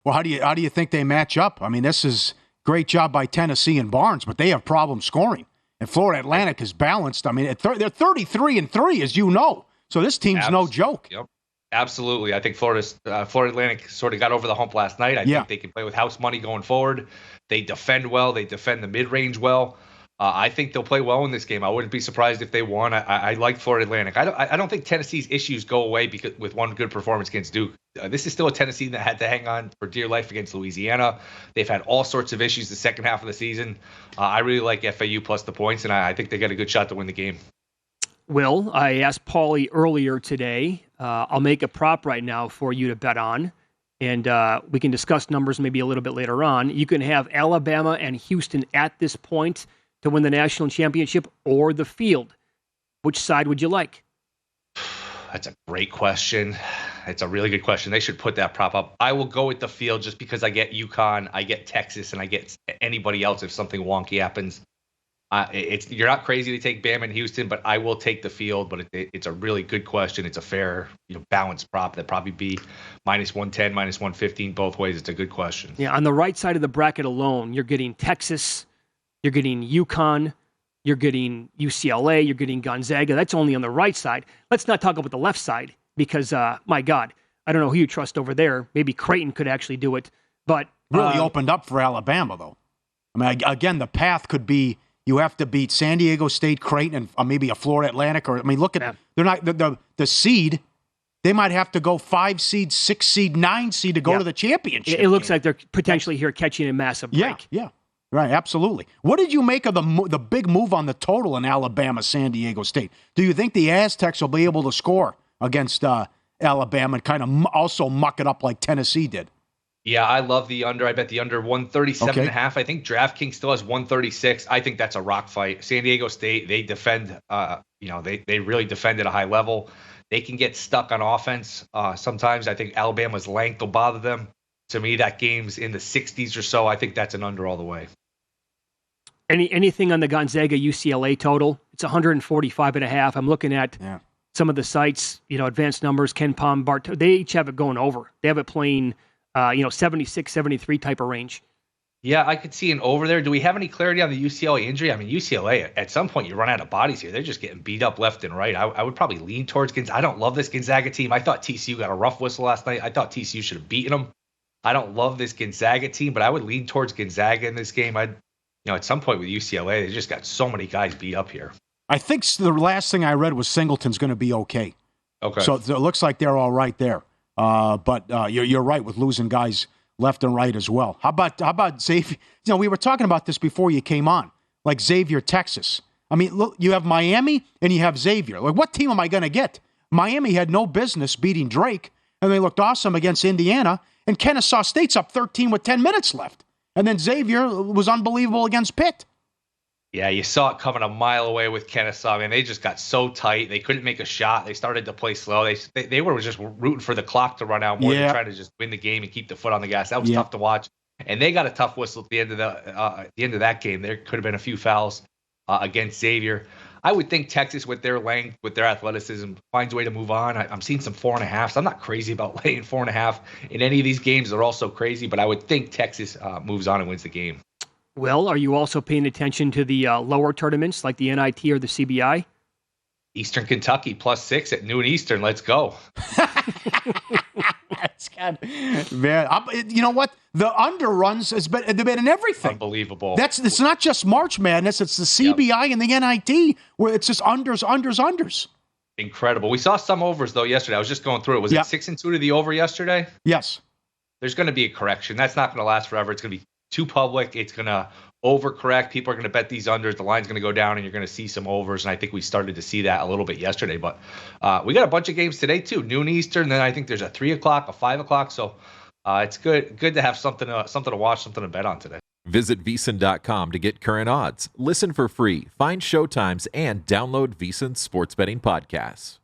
Well, how do you think they match up? I mean, this is great job by Tennessee and Barnes, but they have problems scoring. And Florida Atlantic is balanced. I mean, they're 33-3, as you know. So this team's no joke. Yep. Absolutely. I think Florida Atlantic sort of got over the hump last night. I think they can play with house money going forward. They defend well. They defend the mid-range well. I think they'll play well in this game. I wouldn't be surprised if they won. I like Florida Atlantic. I don't think Tennessee's issues go away because with one good performance against Duke. This is still a Tennessee that had to hang on for dear life against Louisiana. They've had all sorts of issues the second half of the season. I really like FAU plus the points, and I think they got a good shot to win the game. Will, I asked Pauly earlier today. I'll make a prop right now for you to bet on, and we can discuss numbers maybe a little bit later on. You can have Alabama and Houston at this point to win the national championship or the field. Which side would you like? That's a great question. It's a really good question. They should put that prop up. I will go with the field just because I get UConn, I get Texas, and I get anybody else if something wonky happens. You're not crazy to take Bama and Houston, but I will take the field. But it's a really good question. It's a fair, balanced prop. That'd probably be -110, -115 both ways. It's a good question. Yeah, on the right side of the bracket alone, you're getting Texas, you're getting UConn, you're getting UCLA, you're getting Gonzaga. That's only on the right side. Let's not talk about the left side because, my God, I don't know who you trust over there. Maybe Creighton could actually do it. But really opened up for Alabama, though. I mean, again, the path could be you have to beat San Diego State, Creighton, and maybe a Florida Atlantic. Look at they're not the seed. They might have to go 5 seed, 6 seed, 9 seed to go to the championship. It looks like they're potentially here catching a massive break. Yeah. Right, absolutely. What did you make of the big move on the total in Alabama, San Diego State? Do you think the Aztecs will be able to score against Alabama and kind of also muck it up like Tennessee did? Yeah, I love the under. I bet the under 137.5. I think DraftKings still has 136. I think that's a rock fight. San Diego State, they defend, they really defend at a high level. They can get stuck on offense. Sometimes I think Alabama's length will bother them. To me, that game's in the 60s or so. I think that's an under all the way. Anything on the Gonzaga UCLA total? It's 145.5. I'm looking at some of the sites, advanced numbers, Ken Palm, Bart. They each have it going over. They have it playing, 76, 73 type of range. Yeah, I could see an over there. Do we have any clarity on the UCLA injury? I mean, UCLA, at some point, you run out of bodies here. They're just getting beat up left and right. I would probably lean towards Gonzaga. I don't love this Gonzaga team. I thought TCU got a rough whistle last night. I thought TCU should have beaten them. I don't love this Gonzaga team, but I would lean towards Gonzaga in this game. At some point with UCLA, they just got so many guys beat up here. I think the last thing I read was Singleton's going to be okay. Okay. So it looks like they're all right there. But you're right with losing guys left and right as well. How about Xavier? We were talking about this before you came on, like Xavier, Texas. I mean, look, you have Miami and you have Xavier. Like, what team am I going to get? Miami had no business beating Drake, and they looked awesome against Indiana. And Kennesaw State's up 13 with 10 minutes left. And then Xavier was unbelievable against Pitt. Yeah, you saw it coming a mile away with Kennesaw. I mean, they just got so tight. They couldn't make a shot. They started to play slow. They were just rooting for the clock to run out more than trying to just win the game and keep the foot on the gas. That was tough to watch. And they got a tough whistle at the end of that game. There could have been a few fouls against Xavier. I would think Texas, with their length, with their athleticism, finds a way to move on. I'm seeing some 4.5s. I'm not crazy about laying 4.5 in any of these games. They're all so crazy, but I would think Texas moves on and wins the game. Well, are you also paying attention to the lower tournaments like the NIT or the CBI? Eastern Kentucky +6 at noon Eastern. Let's go. Man, you know what? The underruns they've been in everything. Unbelievable. It's not just March Madness. It's the CBI and the NIT where it's just unders. Incredible. We saw some overs though yesterday. I was just going through it. Was it 6-2 to the over yesterday? Yes. There's going to be a correction. That's not going to last forever. It's going to be too public. It's going to overcorrect. People are going to bet these unders. The line's going to go down, and you're going to see some overs. And I think we started to see that a little bit yesterday. But we got a bunch of games today too. Noon Eastern. Then I think there's a 3 o'clock, a 5 o'clock. So it's good to have something to watch, something to bet on today. Visit VSiN.com to get current odds. Listen for free. Find showtimes and download VSiN sports betting podcasts.